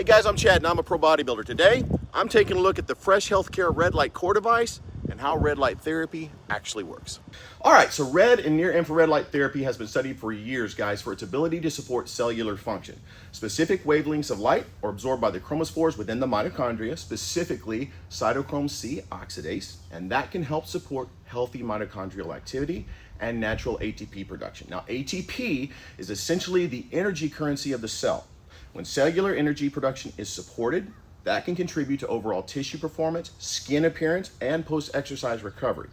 Hey guys, I'm Chad and I'm a pro bodybuilder. Today, I'm taking a look at the Fresh Healthcare Red Light Core device and how red light therapy actually works. All right, so red and near infrared light therapy has been studied for years, guys, for its ability to support cellular function. Specific wavelengths of light are absorbed by the chromophores within the mitochondria, specifically cytochrome C oxidase, and that can help support healthy mitochondrial activity and natural ATP production. Now, ATP is essentially the energy currency of the cell. When cellular energy production is supported, that can contribute to overall tissue performance, skin appearance, and post-exercise recovery.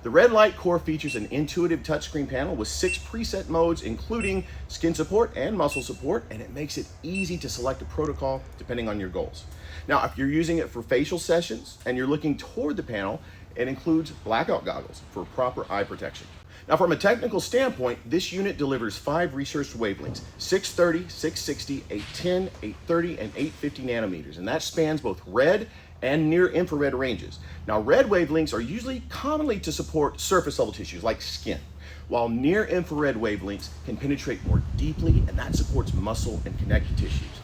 The Red Light Core features an intuitive touchscreen panel with 6 preset modes, including skin support and muscle support, and it makes it easy to select a protocol depending on your goals. Now, if you're using it for facial sessions and you're looking toward the panel, it includes blackout goggles for proper eye protection. Now, from a technical standpoint, this unit delivers 5 researched wavelengths: 630, 660, 810, 830, and 850 nanometers, and that spans both red and near infrared ranges. Now, red wavelengths are usually commonly to support surface level tissues like skin, while near infrared wavelengths can penetrate more deeply, and that supports muscle and connective tissues.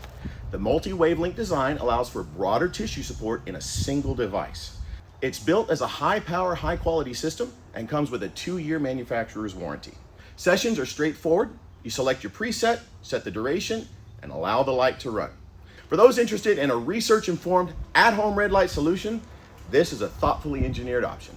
The multi-wavelength design allows for broader tissue support in a single device. It's built as a high-power, high-quality system and comes with a 2-year manufacturer's warranty. Sessions are straightforward. You select your preset, set the duration, and allow the light to run. For those interested in a research-informed, at-home red light solution, this is a thoughtfully engineered option.